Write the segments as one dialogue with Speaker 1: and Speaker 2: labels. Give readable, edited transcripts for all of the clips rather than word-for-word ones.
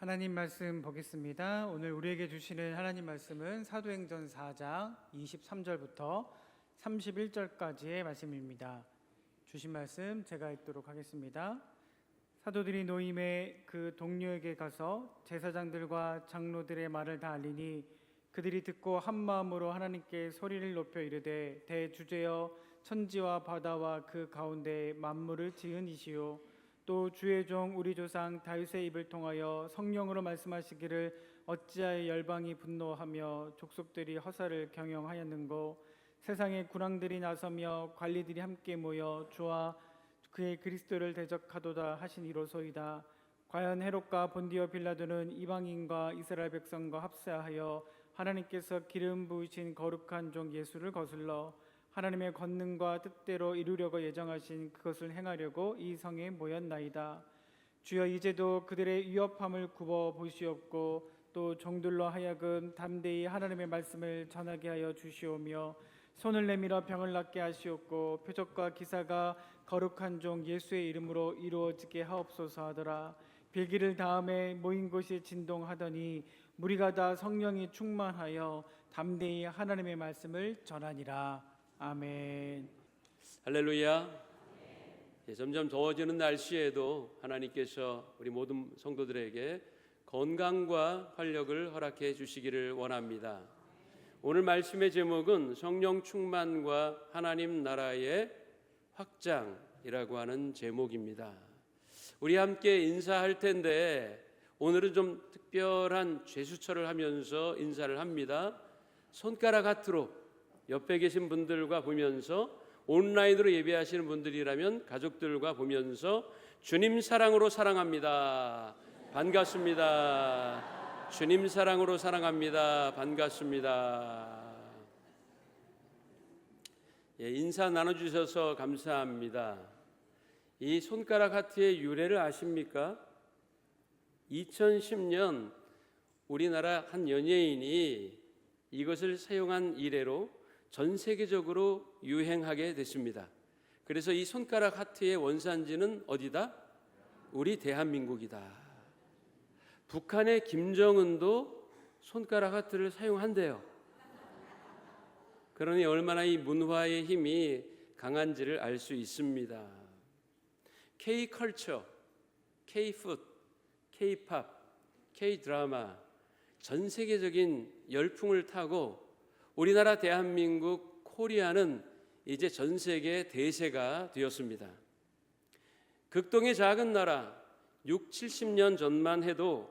Speaker 1: 하나님 말씀 보겠습니다. 오늘 우리에게 주시는 하나님 말씀은 사도행전 4장 23절부터 31절까지의 말씀입니다. 주신 말씀 제가 읽도록 하겠습니다. 사도들이 노임에 그 동료에게 가서 제사장들과 장로들의 말을 다 알리니 그들이 듣고 한 마음으로 하나님께 소리를 높여 이르되 대주제여 천지와 바다와 그 가운데 만물을 지은 이시요 또 주의 종 우리 조상 다윗의 입을 통하여 성령으로 말씀하시기를 어찌하여 열방이 분노하며 족속들이 허사를 경영하였는고 세상의 군왕들이 나서며 관리들이 함께 모여 주와 그의 그리스도를 대적하도다 하시니로소이다. 과연 헤롯과 본디오 빌라도는 이방인과 이스라엘 백성과 합세하여 하나님께서 기름 부으신 거룩한 종 예수를 거슬러 하나님의 권능과 뜻대로 이루려고 예정하신 그것을 행하려고 이 성에 모였나이다. 주여 이제도 그들의 위협함을 굽어 보시옵고 또 종들로 하여금 담대히 하나님의 말씀을 전하게 하여 주시오며 손을 내밀어 병을 낫게 하시옵고 표적과 기사가 거룩한 종 예수의 이름으로 이루어지게 하옵소서 하더라. 빌기를 다음에 모인 곳이 진동하더니 무리가 다 성령이 충만하여 담대히 하나님의 말씀을 전하니라. 아멘.
Speaker 2: 할렐루야. 점점 더워지는 날씨에도 하나님께서 우리 모든 성도들에게 건강과 활력을 허락해 주시기를 원합니다. 오늘 말씀의 제목은 성령 충만과 하나님 나라의 확장이라고 하는 제목입니다. 우리 함께 인사할 텐데 오늘은 좀 특별한 제수처를 하면서 인사를 합니다. 손가락 하트로 옆에 계신 분들과 보면서, 온라인으로 예배하시는 분들이라면 가족들과 보면서 주님 사랑으로 사랑합니다. 반갑습니다. 주님 사랑으로 사랑합니다. 반갑습니다. 인사 나눠주셔서 감사합니다. 이 손가락 하트의 유래를 아십니까? 2010년 우리나라 한 연예인이 이것을 사용한 이래로 전 세계적으로 유행하게 됐습니다. 그래서 이 손가락 하트의 원산지는 어디다? 우리 대한민국이다. 북한의 김정은도 손가락 하트를 사용한대요. 그러니 얼마나 이 문화의 힘이 강한지를 알 수 있습니다. K-컬처, K-푸드, K-팝, K-드라마 전 세계적인 열풍을 타고 우리나라 대한민국 코리아는 이제 전 세계 대세가 되었습니다. 극동의 작은 나라 6, 70년 전만 해도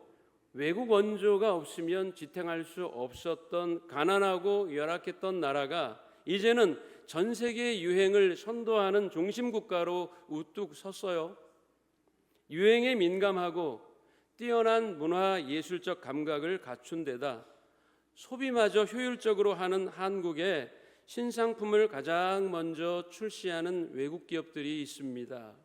Speaker 2: 외국 원조가 없으면 지탱할 수 없었던 가난하고 열악했던 나라가 이제는 전 세계 유행을 선도하는 중심 국가로 우뚝 섰어요. 유행에 민감하고 뛰어난 문화 예술적 감각을 갖춘 데다 소비마저 효율적으로 하는 한국에 신상품을 가장 먼저 출시하는 외국 기업들이 있습니다.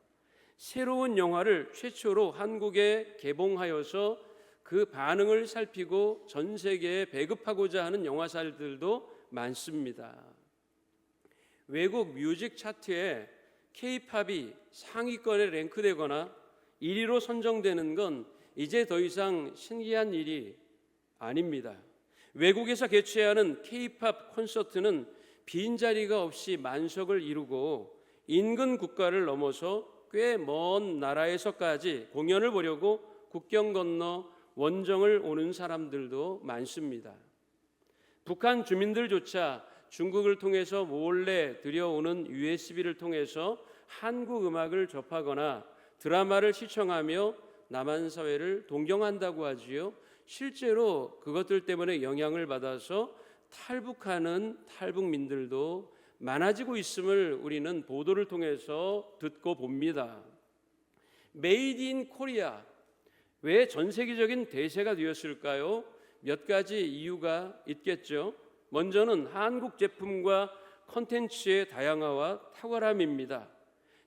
Speaker 2: 새로운 영화를 최초로 한국에 개봉하여서 그 반응을 살피고 전 세계에 배급하고자 하는 영화사들도 많습니다. 외국 뮤직 차트에 K-팝이 상위권에 랭크되거나 1위로 선정되는 건 이제 더 이상 신기한 일이 아닙니다. 외국에서 개최하는 K-팝 콘서트는 빈자리가 없이 만석을 이루고 인근 국가를 넘어서 꽤 먼 나라에서까지 공연을 보려고 국경 건너 원정을 오는 사람들도 많습니다. 북한 주민들조차 중국을 통해서 몰래 들여오는 USB를 통해서 한국 음악을 접하거나 드라마를 시청하며 남한 사회를 동경한다고 하지요. 실제로 그것들 때문에 영향을 받아서 탈북하는 탈북민들도 많아지고 있음을 우리는 보도를 통해서 듣고 봅니다. 메이드 인 코리아, 왜 전 세계적인 대세가 되었을까요? 몇 가지 이유가 있겠죠. 먼저는 한국 제품과 콘텐츠의 다양화와 탁월함입니다.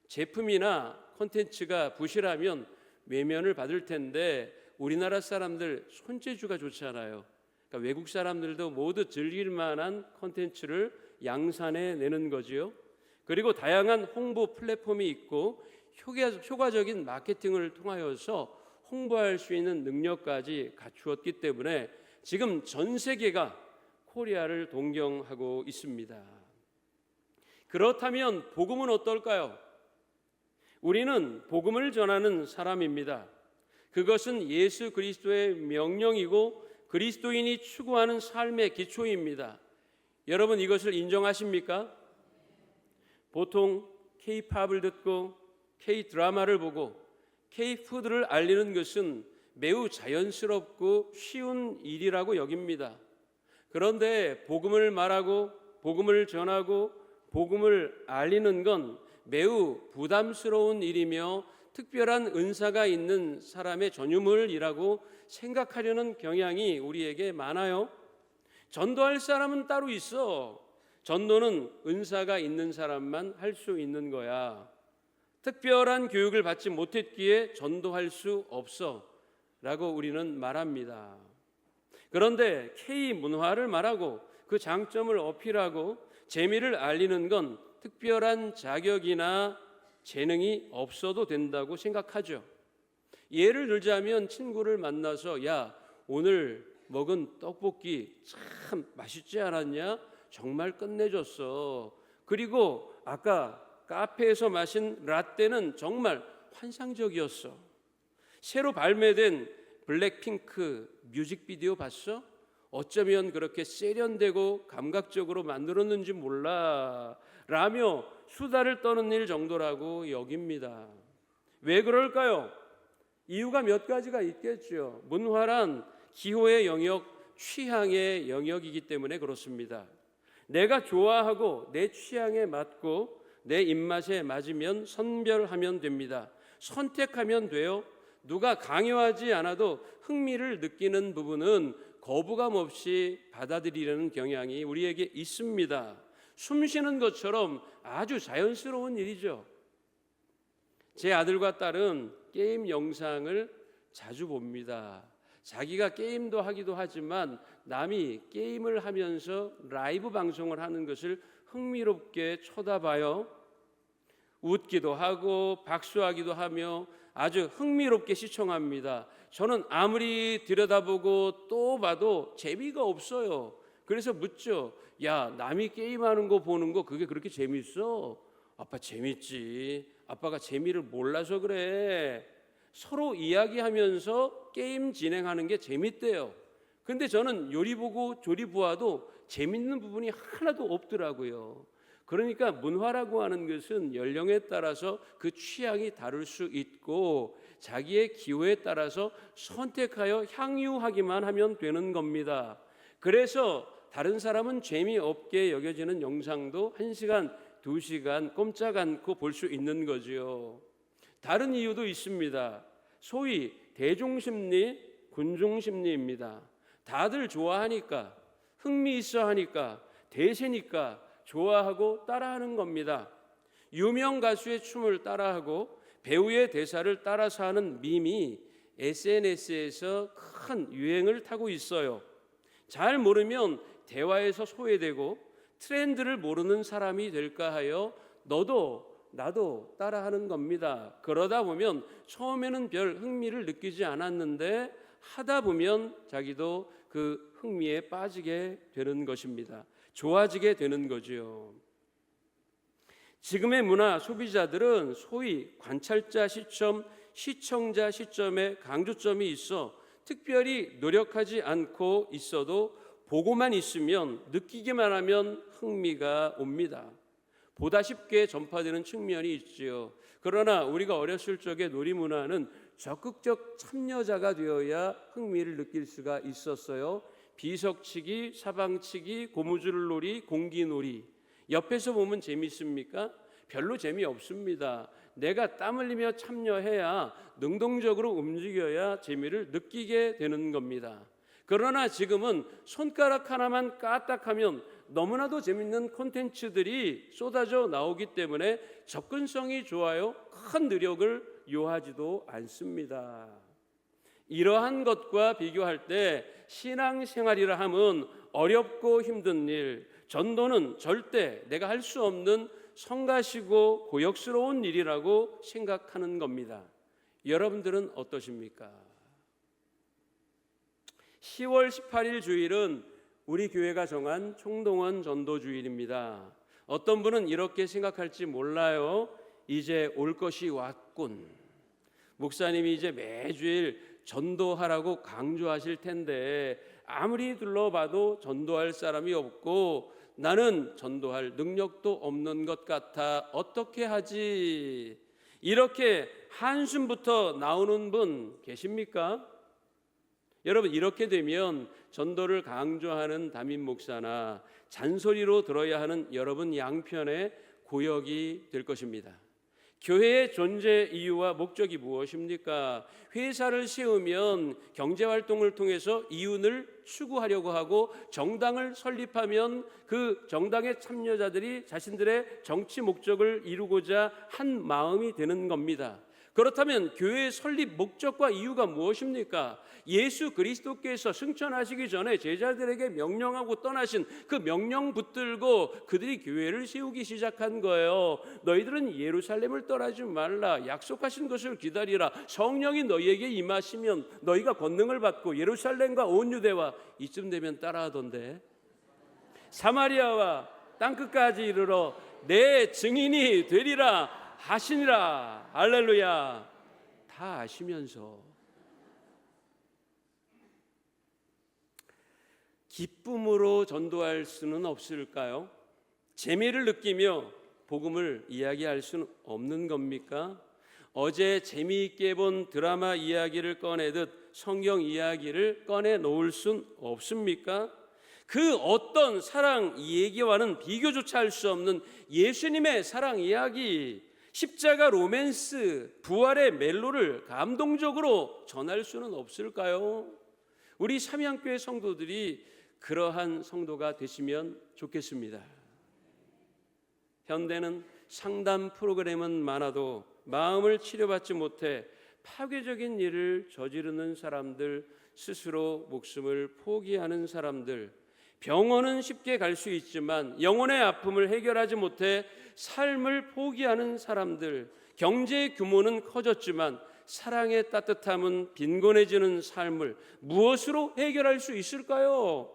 Speaker 2: 제품이나 콘텐츠가 부실하면 외면을 받을 텐데 우리나라 사람들 손재주가 좋잖아요. 그러니까 외국 사람들도 모두 즐길 만한 콘텐츠를 양산해 내는 거지요. 그리고 다양한 홍보 플랫폼이 있고 효과적인 마케팅을 통하여서 홍보할 수 있는 능력까지 갖추었기 때문에 지금 전 세계가 코리아를 동경하고 있습니다. 그렇다면 복음은 어떨까요? 우리는 복음을 전하는 사람입니다. 그것은 예수 그리스도의 명령이고 그리스도인이 추구하는 삶의 기초입니다. 여러분 이것을 인정하십니까? 보통 K-팝을 듣고 K-드라마를 보고 K-푸드를 알리는 것은 매우 자연스럽고 쉬운 일이라고 여깁니다. 그런데 복음을 말하고 복음을 전하고 복음을 알리는 건 매우 부담스러운 일이며 특별한 은사가 있는 사람의 전유물이라고 생각하려는 경향이 우리에게 많아요. 전도할 사람은 따로 있어. 전도는 은사가 있는 사람만 할 수 있는 거야. 특별한 교육을 받지 못했기에 전도할 수 없어 라고 우리는 말합니다. 그런데 K 문화를 말하고 그 장점을 어필하고 재미를 알리는 건 특별한 자격이나 재능이 없어도 된다고 생각하죠. 예를 들자면 친구를 만나서 야 오늘 먹은 떡볶이 참 맛있지 않았냐? 정말 끝내줬어. 그리고 아까 카페에서 마신 라떼는 정말 환상적이었어. 새로 발매된 블랙핑크 뮤직비디오 봤어? 어쩌면 그렇게 세련되고 감각적으로 만들었는지 몰라 라며 수다를 떠는 일 정도라고 여깁니다. 왜 그럴까요? 이유가 몇 가지가 있겠죠. 문화란 기호의 영역, 취향의 영역이기 때문에 그렇습니다. 내가 좋아하고 내 취향에 맞고 내 입맛에 맞으면 선별하면 됩니다. 선택하면 돼요. 누가 강요하지 않아도 흥미를 느끼는 부분은 거부감 없이 받아들이려는 경향이 우리에게 있습니다. 숨 쉬는 것처럼 아주 자연스러운 일이죠. 제 아들과 딸은 게임 영상을 자주 봅니다. 자기가 게임도 하기도 하지만 남이 게임을 하면서 라이브 방송을 하는 것을 흥미롭게 쳐다봐요. 웃기도 하고 박수하기도 하며 아주 흥미롭게 시청합니다. 저는 아무리 들여다보고 또 봐도 재미가 없어요. 그래서 묻죠. 야, 남이 게임하는 거 보는 거 그게 그렇게 재밌어? 아빠 재밌지. 아빠가 재미를 몰라서 그래. 서로 이야기하면서 게임 진행하는 게 재밌대요. 근데 저는 요리 보고 조리 보아도 재밌는 부분이 하나도 없더라고요. 그러니까 문화라고 하는 것은 연령에 따라서 그 취향이 다를 수 있고 자기의 기호에 따라서 선택하여 향유하기만 하면 되는 겁니다. 그래서 다른 사람은 재미없게 여겨지는 영상도 1시간, 2시간 꼼짝 않고 볼 수 있는 거지요. 다른 이유도 있습니다. 소위 대중심리, 군중심리입니다. 다들 좋아하니까, 흥미 있어 하니까, 대세니까 좋아하고 따라하는 겁니다. 유명 가수의 춤을 따라하고 배우의 대사를 따라서 하는 밈이 SNS에서 큰 유행을 타고 있어요. 잘 모르면 대화에서 소외되고 트렌드를 모르는 사람이 될까 하여 너도 나도 따라하는 겁니다. 그러다 보면 처음에는 별 흥미를 느끼지 않았는데 하다 보면 자기도 그 흥미에 빠지게 되는 것입니다. 좋아지게 되는 거죠. 지금의 문화 소비자들은 소위 관찰자 시점, 시청자 시점에 강조점이 있어 특별히 노력하지 않고 있어도 보고만 있으면 느끼기만 하면 흥미가 옵니다. 보다 쉽게 전파되는 측면이 있지요. 그러나 우리가 어렸을 적에 놀이문화는 적극적 참여자가 되어야 흥미를 느낄 수가 있었어요. 비석치기, 사방치기, 고무줄놀이, 공기놀이. 옆에서 보면 재미있습니까? 별로 재미없습니다. 내가 땀 흘리며 참여해야 능동적으로 움직여야 재미를 느끼게 되는 겁니다. 그러나 지금은 손가락 하나만 까딱하면 너무나도 재밌는 콘텐츠들이 쏟아져 나오기 때문에 접근성이 좋아요. 큰 노력을 요하지도 않습니다. 이러한 것과 비교할 때 신앙생활이라 함은 어렵고 힘든 일, 전도는 절대 내가 할 수 없는 성가시고 고역스러운 일이라고 생각하는 겁니다. 여러분들은 어떠십니까? 10월 18일 주일은 우리 교회가 정한 총동원 전도 주일입니다. 어떤 분은 이렇게 생각할지 몰라요. 이제 올 것이 왔군. 목사님이 이제 매주일 전도하라고 강조하실 텐데 아무리 둘러봐도 전도할 사람이 없고 나는 전도할 능력도 없는 것 같아 어떻게 하지? 이렇게 한숨부터 나오는 분 계십니까? 여러분, 이렇게 되면 전도를 강조하는 담임 목사나 잔소리로 들어야 하는 여러분 양편의 고역이 될 것입니다. 교회의 존재 이유와 목적이 무엇입니까? 회사를 세우면 경제활동을 통해서 이윤을 추구하려고 하고 정당을 설립하면 그 정당의 참여자들이 자신들의 정치 목적을 이루고자 한 마음이 되는 겁니다. 그렇다면 교회의 설립 목적과 이유가 무엇입니까? 예수 그리스도께서 승천하시기 전에 제자들에게 명령하고 떠나신 그 명령 붙들고 그들이 교회를 세우기 시작한 거예요. 너희들은 예루살렘을 떠나지 말라. 약속하신 것을 기다리라. 성령이 너희에게 임하시면 너희가 권능을 받고 예루살렘과 온 유대와 이쯤 되면 따라하던데 사마리아와 땅끝까지 이르러 내 증인이 되리라 하시니라. 할렐루야. 다 아시면서 기쁨으로 전도할 수는 없을까요? 재미를 느끼며 복음을 이야기할 수는 없는 겁니까? 어제 재미있게 본 드라마 이야기를 꺼내듯 성경 이야기를 꺼내 놓을 순 없습니까? 그 어떤 사랑 얘기와는 비교조차 할 수 없는 예수님의 사랑 이야기, 십자가 로맨스, 부활의 멜로를 감동적으로 전할 수는 없을까요? 우리 삼양교회 성도들이 그러한 성도가 되시면 좋겠습니다. 현대는 상담 프로그램은 많아도 마음을 치료받지 못해 파괴적인 일을 저지르는 사람들, 스스로 목숨을 포기하는 사람들, 병원은 쉽게 갈 수 있지만 영혼의 아픔을 해결하지 못해 삶을 포기하는 사람들, 경제 규모는 커졌지만 사랑의 따뜻함은 빈곤해지는 삶을 무엇으로 해결할 수 있을까요?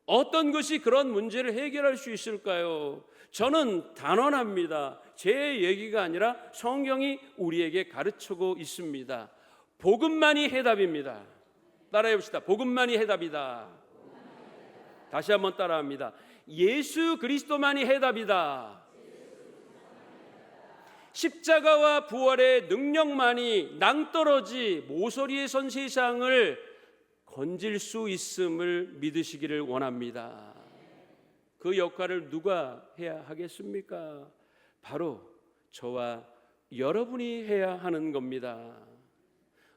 Speaker 2: 어떤 것이 그런 문제를 해결할 수 있을까요? 저는 단언합니다. 제 얘기가 아니라 성경이 우리에게 가르치고 있습니다. 복음만이 해답입니다. 따라해 봅시다. 복음만이 해답이다. 다시 한번 따라합니다. 예수 그리스도만이 해답이다. 십자가와 부활의 능력만이 낭떠러지 모서리에 선 세상을 건질 수 있음을 믿으시기를 원합니다. 그 역할을 누가 해야 하겠습니까? 바로 저와 여러분이 해야 하는 겁니다.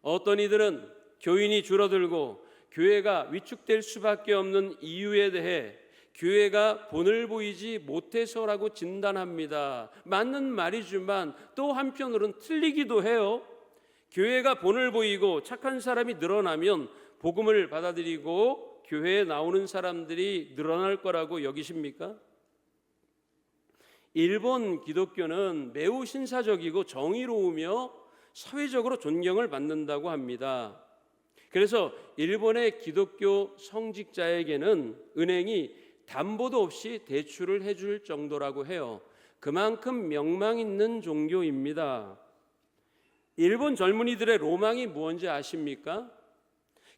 Speaker 2: 어떤 이들은 교인이 줄어들고 교회가 위축될 수밖에 없는 이유에 대해 교회가 본을 보이지 못해서라고 진단합니다. 맞는 말이지만 또 한편으로는 틀리기도 해요. 교회가 본을 보이고 착한 사람이 늘어나면 복음을 받아들이고 교회에 나오는 사람들이 늘어날 거라고 여기십니까? 일본 기독교는 매우 신사적이고 정의로우며 사회적으로 존경을 받는다고 합니다. 그래서 일본의 기독교 성직자에게는 은행이 담보도 없이 대출을 해줄 정도라고 해요. 그만큼 명망 있는 종교입니다. 일본 젊은이들의 로망이 무엇인지 아십니까?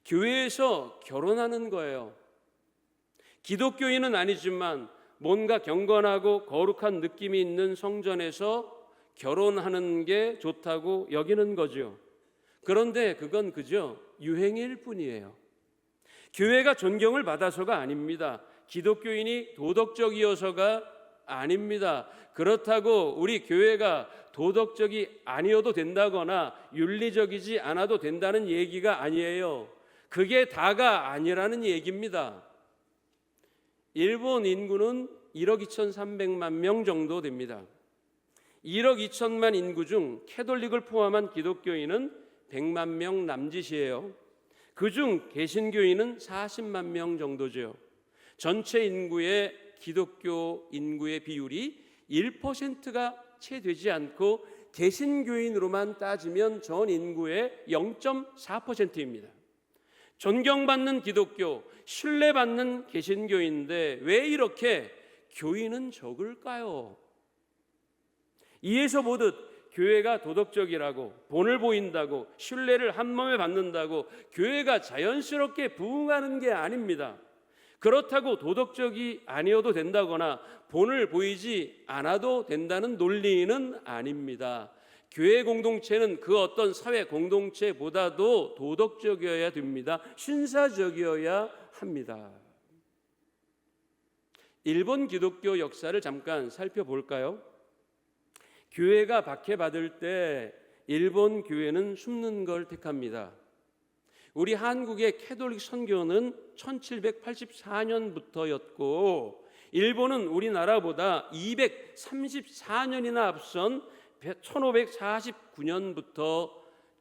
Speaker 2: 교회에서 결혼하는 거예요. 기독교인은 아니지만 뭔가 경건하고 거룩한 느낌이 있는 성전에서 결혼하는 게 좋다고 여기는 거죠. 그런데 그건 그저 유행일 뿐이에요. 교회가 존경을 받아서가 아닙니다. 기독교인이 도덕적이어서가 아닙니다. 그렇다고 우리 교회가 도덕적이 아니어도 된다거나 윤리적이지 않아도 된다는 얘기가 아니에요. 그게 다가 아니라는 얘기입니다. 일본 인구는 1억 2,300만 명 정도 됩니다. 1억 2천만 인구 중 캐톨릭을 포함한 기독교인은 100만 명 남짓이에요. 그중 개신교인은 40만 명 정도죠. 전체 인구의 기독교 인구의 비율이 1%가 채 되지 않고 개신교인으로만 따지면 전 인구의 0.4%입니다. 존경받는 기독교, 신뢰받는 개신교인데 왜 이렇게 교인은 적을까요? 이에서 보듯 교회가 도덕적이라고, 본을 보인다고, 신뢰를 한몸에 받는다고 교회가 자연스럽게 부흥하는 게 아닙니다. 그렇다고 도덕적이 아니어도 된다거나 본을 보이지 않아도 된다는 논리는 아닙니다. 교회 공동체는 그 어떤 사회 공동체보다도 도덕적이어야 됩니다. 신사적이어야 합니다. 일본 기독교 역사를 잠깐 살펴볼까요? 교회가 박해받을 때 일본 교회는 숨는 걸 택합니다. 우리 한국의 캐톨릭 선교는 1784년부터였고 일본은 우리나라보다 234년이나 앞선 1549년부터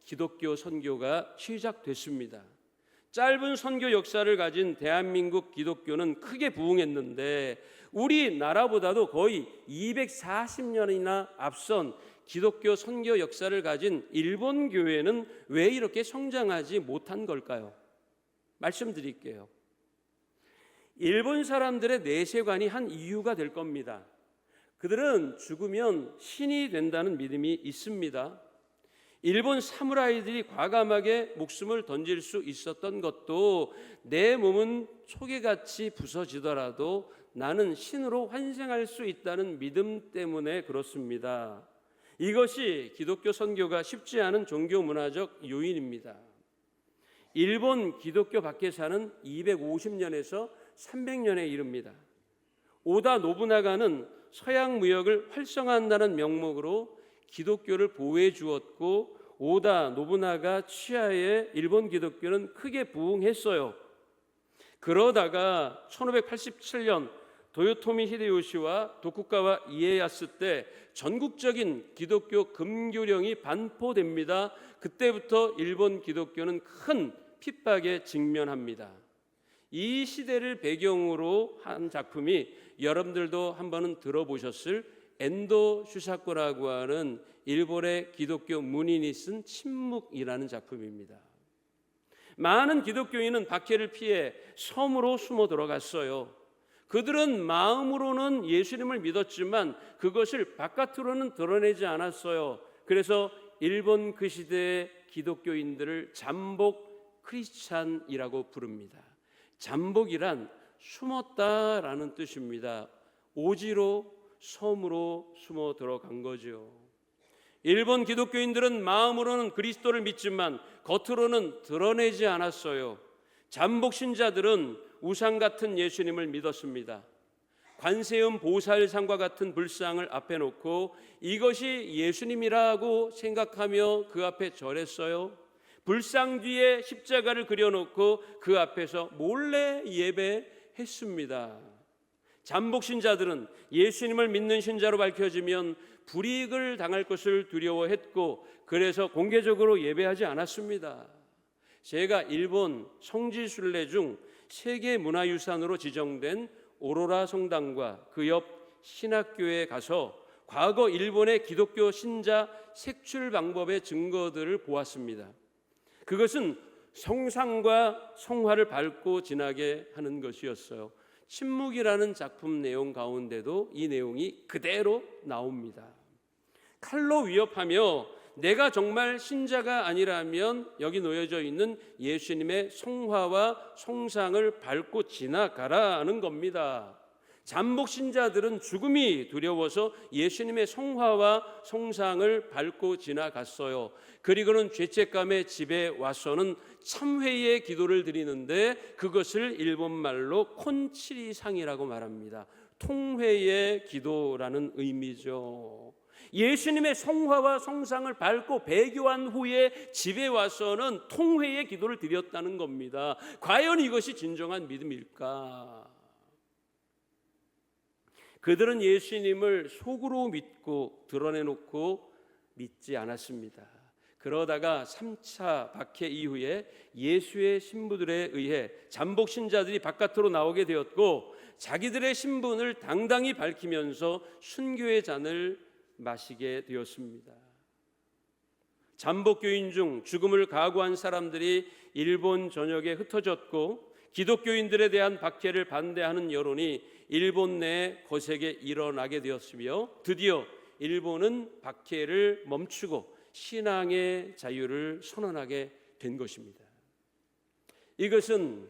Speaker 2: 기독교 선교가 시작됐습니다. 짧은 선교 역사를 가진 대한민국 기독교는 크게 부흥했는데 우리나라보다도 거의 240년이나 앞선 기독교 선교 역사를 가진 일본 교회는 왜 이렇게 성장하지 못한 걸까요? 말씀드릴게요. 일본 사람들의 내세관이 한 이유가 될 겁니다. 그들은 죽으면 신이 된다는 믿음이 있습니다. 일본 사무라이들이 과감하게 목숨을 던질 수 있었던 것도 내 몸은 초계같이 부서지더라도 나는 신으로 환생할 수 있다는 믿음 때문에 그렇습니다. 이것이 기독교 선교가 쉽지 않은 종교 문화적 요인입니다. 일본 기독교 박해사는 250년에서 300년에 이릅니다. 오다 노부나가는 서양 무역을 활성화한다는 명목으로 기독교를 보호해 주었고 오다 노부나가 치하에 일본 기독교는 크게 부흥했어요. 그러다가 1587년 도요토미 히데요시와 도쿠가와 이에야스 때 전국적인 기독교 금교령이 반포됩니다. 그때부터 일본 기독교는 큰 핍박에 직면합니다. 이 시대를 배경으로 한 작품이 여러분들도 한번은 들어보셨을 엔도 슈사코라고 하는 일본의 기독교 문인이 쓴 침묵이라는 작품입니다. 많은 기독교인은 박해를 피해 섬으로 숨어 들어갔어요. 그들은 마음으로는 예수님을 믿었지만 그것을 바깥으로는 드러내지 않았어요. 그래서 일본 그 시대의 기독교인들을 잠복 크리스찬이라고 부릅니다. 잠복이란 숨었다라는 뜻입니다. 오지로 섬으로 숨어 들어간 거죠. 일본 기독교인들은 마음으로는 그리스도를 믿지만 겉으로는 드러내지 않았어요. 잠복 신자들은 우상 같은 예수님을 믿었습니다. 관세음 보살상과 같은 불상을 앞에 놓고 이것이 예수님이라고 생각하며 그 앞에 절했어요. 불상 뒤에 십자가를 그려놓고 그 앞에서 몰래 예배했습니다. 잠복 신자들은 예수님을 믿는 신자로 밝혀지면 불이익을 당할 것을 두려워했고 그래서 공개적으로 예배하지 않았습니다. 제가 일본 성지순례 중 세계문화유산으로 지정된 오로라 성당과 그 옆 신학교에 가서 과거 일본의 기독교 신자 색출 방법의 증거들을 보았습니다. 그것은 성상과 성화를 밟고 지나게 하는 것이었어요. 침묵이라는 작품 내용 가운데도 이 내용이 그대로 나옵니다. 칼로 위협하며 내가 정말 신자가 아니라면 여기 놓여져 있는 예수님의 성화와 성상을 밟고 지나가라는 겁니다. 잠복 신자들은 죽음이 두려워서 예수님의 성화와 성상을 밟고 지나갔어요. 그리고는 죄책감에 집에 와서는 참회의 기도를 드리는데 그것을 일본말로 콘치리상이라고 말합니다. 통회의 기도라는 의미죠. 예수님의 성화와 성상을 밟고 배교한 후에 집에 와서는 통회의 기도를 드렸다는 겁니다. 과연 이것이 진정한 믿음일까? 그들은 예수님을 속으로 믿고 드러내놓고 믿지 않았습니다. 그러다가 3차 박해 이후에 예수의 신부들에 의해 잠복 신자들이 바깥으로 나오게 되었고 자기들의 신분을 당당히 밝히면서 순교의 잔을 마시게 되었습니다. 잠복교인 중 죽음을 각오한 사람들이 일본 전역에 흩어졌고 기독교인들에 대한 박해를 반대하는 여론이 일본 내에 거세게 일어나게 되었으며 드디어 일본은 박해를 멈추고 신앙의 자유를 선언하게 된 것입니다. 이것은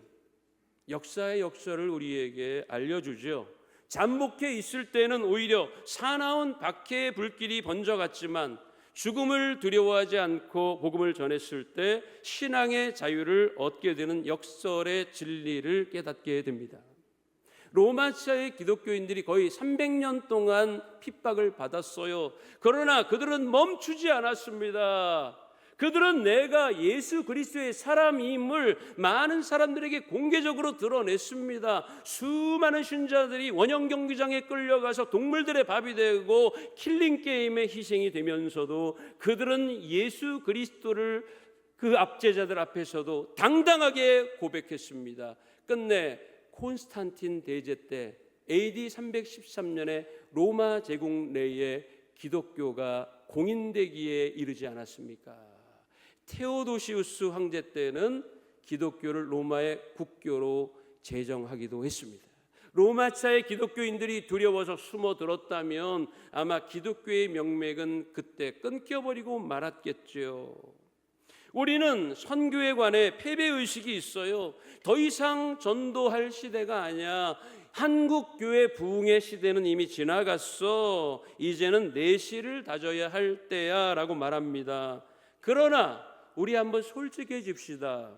Speaker 2: 역사의 역설을 우리에게 알려주죠. 잠복해 있을 때는 오히려 사나운 박해의 불길이 번져갔지만 죽음을 두려워하지 않고 복음을 전했을 때 신앙의 자유를 얻게 되는 역설의 진리를 깨닫게 됩니다. 로마시아의 기독교인들이 거의 300년 동안 핍박을 받았어요. 그러나 그들은 멈추지 않았습니다. 그들은 내가 예수 그리스도의 사람임을 많은 사람들에게 공개적으로 드러냈습니다. 수많은 신자들이 원형 경기장에 끌려가서 동물들의 밥이 되고 킬링 게임에 희생이 되면서도 그들은 예수 그리스도를 그 압제자들 앞에서도 당당하게 고백했습니다. 끝내 콘스탄틴 대제 때 AD 313년에 로마 제국 내에 기독교가 공인되기에 이르지 않았습니까? 테오도시우스 황제 때는 기독교를 로마의 국교로 제정하기도 했습니다. 로마차의 기독교인들이 두려워서 숨어들었다면 아마 기독교의 명맥은 그때 끊겨버리고 말았겠죠. 우리는 선교에 관해 패배의식이 있어요. 더 이상 전도할 시대가 아니야. 한국교회 부흥의 시대는 이미 지나갔어. 이제는 내실을 다져야 할 때야 라고 말합니다. 그러나 우리 한번 솔직해집시다.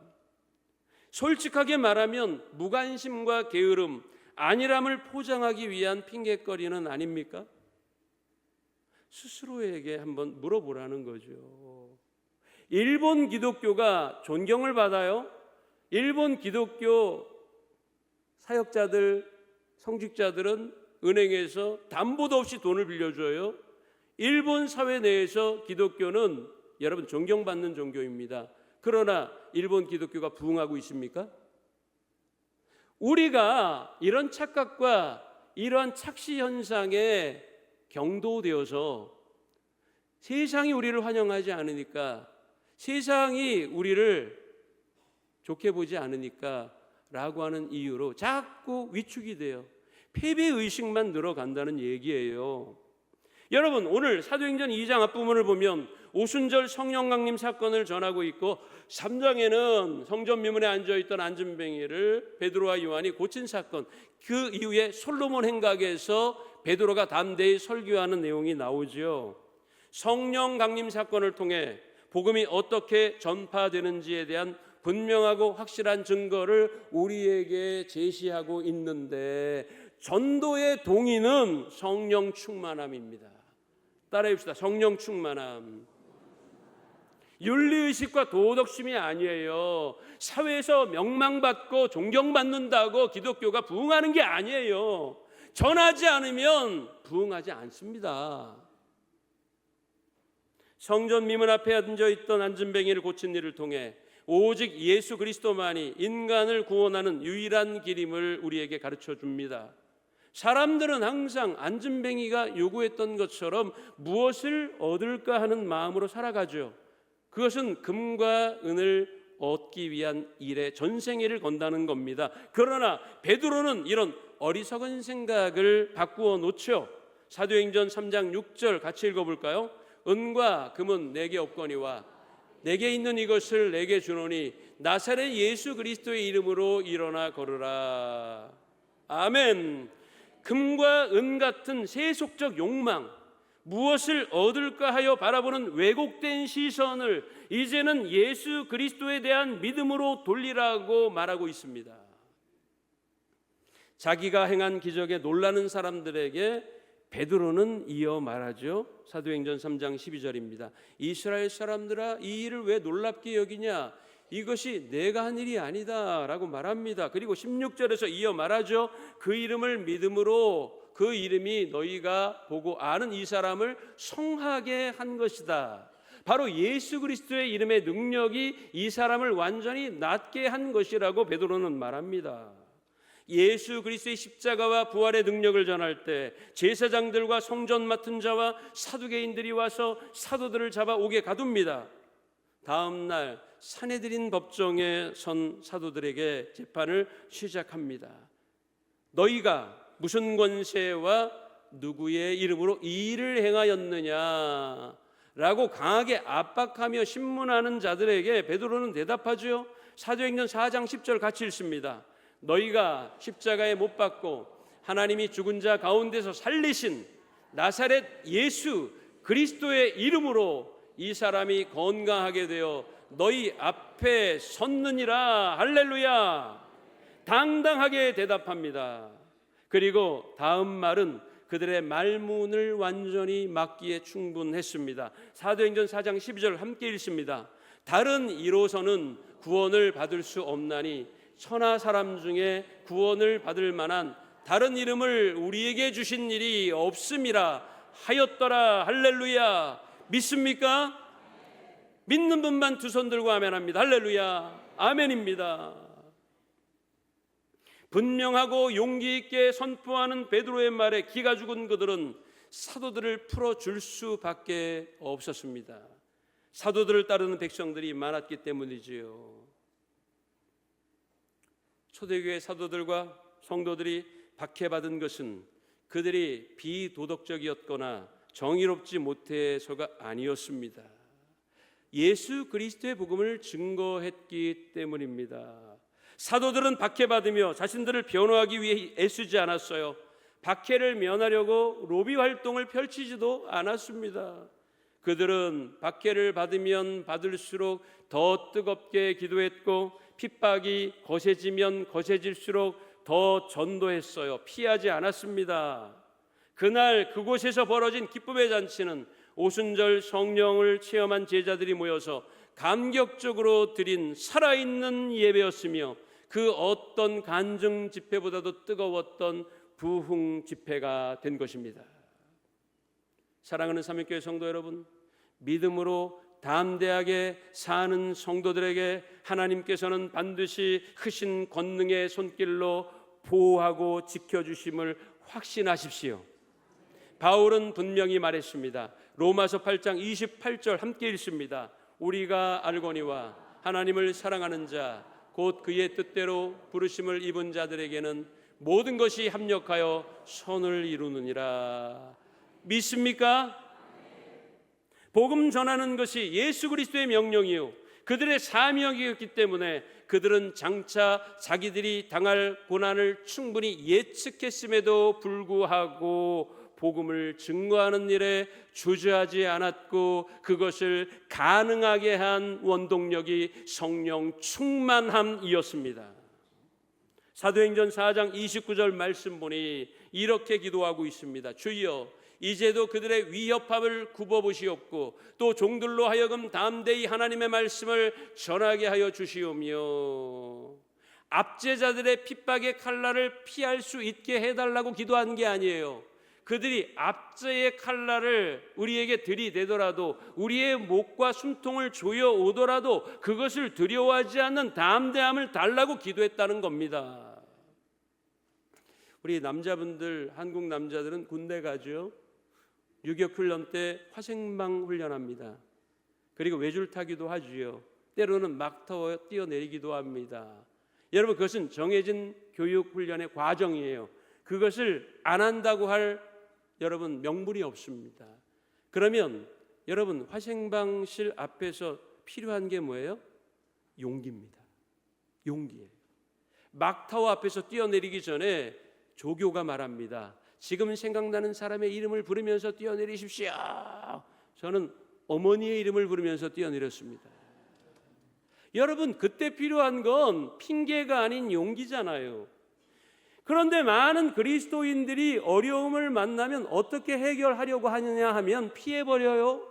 Speaker 2: 솔직하게 말하면 무관심과 게으름, 안일함을 포장하기 위한 핑계거리는 아닙니까? 스스로에게 한번 물어보라는 거죠. 일본 기독교가 존경을 받아요? 일본 기독교 사역자들, 성직자들은 은행에서 담보도 없이 돈을 빌려줘요. 일본 사회 내에서 기독교는 여러분 존경받는 종교입니다. 그러나 일본 기독교가 부흥하고 있습니까? 우리가 이런 착각과 이러한 착시 현상에 경도되어서 세상이 우리를 환영하지 않으니까, 세상이 우리를 좋게 보지 않으니까 라고 하는 이유로 자꾸 위축이 돼요. 패배의식만 늘어간다는 얘기예요. 여러분, 오늘 사도행전 2장 앞부분을 보면 오순절 성령강림 사건을 전하고 있고 3장에는 성전 미문에 앉아있던 안진뱅이를 베드로와 요한이 고친 사건, 그 이후에 솔로몬 행각에서 베드로가 담대히 설교하는 내용이 나오죠. 성령 강림 사건을 통해 복음이 어떻게 전파되는지에 대한 분명하고 확실한 증거를 우리에게 제시하고 있는데, 전도의 동의는 성령 충만함입니다. 따라해 봅시다. 성령 충만함. 윤리의식과 도덕심이 아니에요. 사회에서 명망받고 존경받는다고 기독교가 부흥하는 게 아니에요. 전하지 않으면 부흥하지 않습니다. 성전 미문 앞에 앉아있던 안진뱅이를 고친 일을 통해 오직 예수 그리스도만이 인간을 구원하는 유일한 길임을 우리에게 가르쳐 줍니다. 사람들은 항상 안진뱅이가 요구했던 것처럼 무엇을 얻을까 하는 마음으로 살아가죠. 그것은 금과 은을 얻기 위한 일에 전생애를 건다는 겁니다. 그러나 베드로는 이런 어리석은 생각을 바꾸어 놓죠. 사도행전 3장 6절 같이 읽어볼까요? 은과 금은 내게 없거니와 내게 있는 이것을 내게 주노니 나사렛 예수 그리스도의 이름으로 일어나 걸으라. 아멘. 금과 은 같은 세속적 욕망, 무엇을 얻을까 하여 바라보는 왜곡된 시선을 이제는 예수 그리스도에 대한 믿음으로 돌리라고 말하고 있습니다. 자기가 행한 기적에 놀라는 사람들에게 베드로는 이어 말하죠. 사도행전 3장 12절입니다. 이스라엘 사람들아, 이 일을 왜 놀랍게 여기냐? 이것이 내가 한 일이 아니다 라고 말합니다. 그리고 16절에서 이어 말하죠. 그 이름을 믿음으로, 그 이름이 너희가 보고 아는 이 사람을 성하게 한 것이다. 바로 예수 그리스도의 이름의 능력이 이 사람을 완전히 낫게 한 것이라고 베드로는 말합니다. 예수 그리스도의 십자가와 부활의 능력을 전할 때 제사장들과 성전 맡은 자와 사두개인들이 와서 사도들을 잡아 옥에 가둡니다. 다음 날 사내들인 법정에 선 사도들에게 재판을 시작합니다. 너희가 무슨 권세와 누구의 이름으로 이 일을 행하였느냐 라고 강하게 압박하며 신문하는 자들에게 베드로는 대답하죠. 사도행전 4장 10절 같이 읽습니다. 너희가 십자가에 못 박고 하나님이 죽은 자 가운데서 살리신 나사렛 예수 그리스도의 이름으로 이 사람이 건강하게 되어 너희 앞에 섰느니라. 할렐루야. 당당하게 대답합니다. 그리고 다음 말은 그들의 말문을 완전히 막기에 충분했습니다. 사도행전 4장 12절 함께 읽습니다. 다른 이로서는 구원을 받을 수 없나니 천하 사람 중에 구원을 받을 만한 다른 이름을 우리에게 주신 일이 없음이라 하였더라. 할렐루야. 믿습니까? 믿는 분만 두 손 들고 아멘합니다. 할렐루야. 아멘입니다. 분명하고 용기 있게 선포하는 베드로의 말에 기가 죽은 그들은 사도들을 풀어줄 수밖에 없었습니다. 사도들을 따르는 백성들이 많았기 때문이지요. 초대교회 사도들과 성도들이 박해받은 것은 그들이 비도덕적이었거나 정의롭지 못해서가 아니었습니다. 예수 그리스도의 복음을 증거했기 때문입니다. 사도들은 박해받으며 자신들을 변호하기 위해 애쓰지 않았어요. 박해를 면하려고 로비 활동을 펼치지도 않았습니다. 그들은 박해를 받으면 받을수록 더 뜨겁게 기도했고 핍박이 거세지면 거세질수록 더 전도했어요. 피하지 않았습니다. 그날 그곳에서 벌어진 기쁨의 잔치는 오순절 성령을 체험한 제자들이 모여서 감격적으로 드린 살아있는 예배였으며 그 어떤 간증 집회보다도 뜨거웠던 부흥 집회가 된 것입니다. 사랑하는 삼위교회 성도 여러분, 믿음으로 담대하게 사는 성도들에게 하나님께서는 반드시 크신 권능의 손길로 보호하고 지켜주심을 확신하십시오. 바울은 분명히 말했습니다. 로마서 8장 28절 함께 읽습니다. 우리가 알거니와 하나님을 사랑하는 자 곧 그의 뜻대로 부르심을 입은 자들에게는 모든 것이 합력하여 선을 이루느니라. 믿습니까? 복음 전하는 것이 예수 그리스도의 명령이요 그들의 사명이었기 때문에 그들은 장차 자기들이 당할 고난을 충분히 예측했음에도 불구하고 복음을 증거하는 일에 주저하지 않았고 그것을 가능하게 한 원동력이 성령 충만함이었습니다. 사도행전 4장 29절 말씀 보니 이렇게 기도하고 있습니다. 주여 이제도 그들의 위협함을 굽어보시옵고 또 종들로 하여금 담대히 하나님의 말씀을 전하게 하여 주시오며 압제자들의 핍박의 칼날을 피할 수 있게 해달라고 기도한 게 아니에요. 그들이 압제의 칼날을 우리에게 들이대더라도 우리의 목과 숨통을 조여오더라도 그것을 두려워하지 않는 담대함을 달라고 기도했다는 겁니다. 우리 남자분들, 한국 남자들은 군대 가죠. 유격훈련 때 화생방 훈련합니다. 그리고 외줄타기도 하지요. 때로는 막타워 뛰어내리기도 합니다. 여러분 그것은 정해진 교육훈련의 과정이에요. 그것을 안 한다고 할 여러분 명분이 없습니다. 그러면 여러분 화생방실 앞에서 필요한 게 뭐예요? 용기입니다. 용기예요. 막타워 앞에서 뛰어내리기 전에 조교가 말합니다. 지금 생각나는 사람의 이름을 부르면서 뛰어내리십시오. 저는 어머니의 이름을 부르면서 뛰어내렸습니다. 여러분 그때 필요한 건 핑계가 아닌 용기잖아요. 그런데 많은 그리스도인들이 어려움을 만나면 어떻게 해결하려고 하느냐 하면 피해버려요.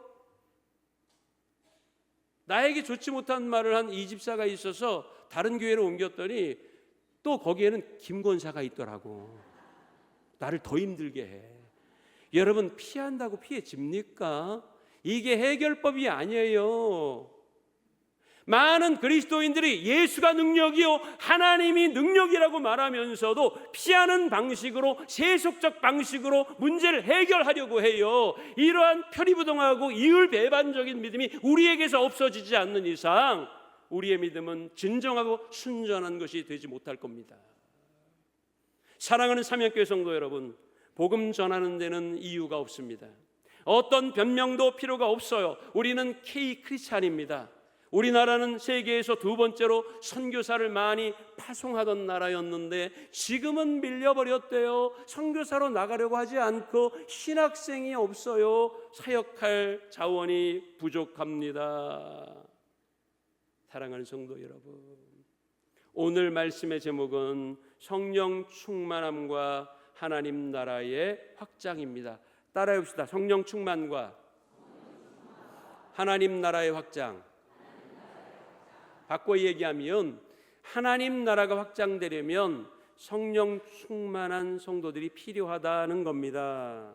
Speaker 2: 나에게 좋지 못한 말을 한 이 집사가 있어서 다른 교회로 옮겼더니 또 거기에는 김 권사가 있더라고. 나를 더 힘들게 해. 여러분 피한다고 피해집니까? 이게 해결법이 아니에요. 많은 그리스도인들이 예수가 능력이요 하나님이 능력이라고 말하면서도 피하는 방식으로 세속적 방식으로 문제를 해결하려고 해요. 이러한 표리부동하고 이율배반적인 믿음이 우리에게서 없어지지 않는 이상 우리의 믿음은 진정하고 순전한 것이 되지 못할 겁니다. 사랑하는 삼양교회 성도 여러분, 복음 전하는 데는 이유가 없습니다. 어떤 변명도 필요가 없어요. 우리는 K-크리스찬입니다. 우리나라는 세계에서 두 번째로 선교사를 많이 파송하던 나라였는데 지금은 밀려버렸대요. 선교사로 나가려고 하지 않고 신학생이 없어요. 사역할 자원이 부족합니다. 사랑하는 성도 여러분, 오늘 말씀의 제목은 성령 충만함과 하나님 나라의 확장입니다. 따라해 봅시다. 성령 충만과 하나님 나라의 확장. 바꿔 얘기하면 하나님 나라가 확장되려면 성령 충만한 성도들이 필요하다는 겁니다.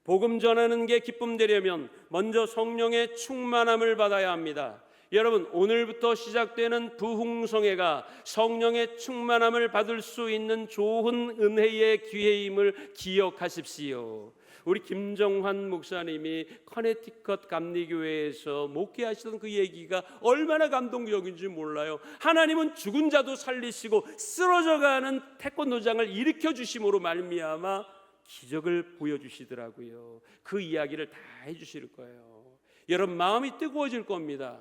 Speaker 2: 복음 전하는 게 기쁨 되려면 먼저 성령의 충만함을 받아야 합니다. 여러분, 오늘부터 시작되는 부흥성회가 성령의 충만함을 받을 수 있는 좋은 은혜의 기회임을 기억하십시오. 우리 김정환 목사님이 커네티컷 감리교회에서 목회하시던 그 얘기가 얼마나 감동적인지 몰라요. 하나님은 죽은 자도 살리시고 쓰러져가는 태권도장을 일으켜 주심으로 말미암아 기적을 보여주시더라고요. 그 이야기를 다 해주실 거예요. 여러분, 마음이 뜨거워질 겁니다.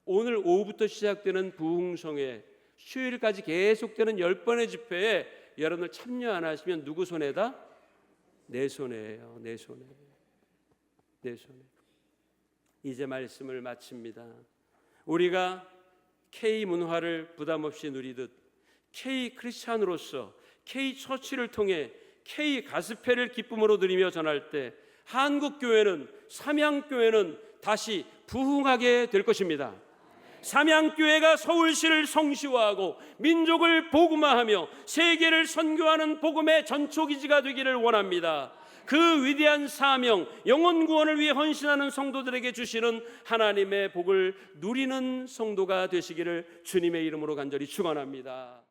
Speaker 2: 오늘 오후부터 시작되는 부흥성회, 수요일까지 계속되는 10번의 집회에 여러분들 참여 안 하시면 누구 손에다? 내 손에요. 내 손에. 내 손에. 이제 말씀을 마칩니다. 우리가 K 문화를 부담 없이 누리듯 K 크리스찬으로서 K 처치를 통해 K 가스펠을 기쁨으로 드리며 전할 때 한국 교회는, 삼양교회는 다시 부흥하게 될 것입니다. 삼양교회가 서울시를 성시화하고 민족을 복음화하며 세계를 선교하는 복음의 전초기지가 되기를 원합니다. 그 위대한 사명, 영혼 구원을 위해 헌신하는 성도들에게 주시는 하나님의 복을 누리는 성도가 되시기를 주님의 이름으로 간절히 축원합니다.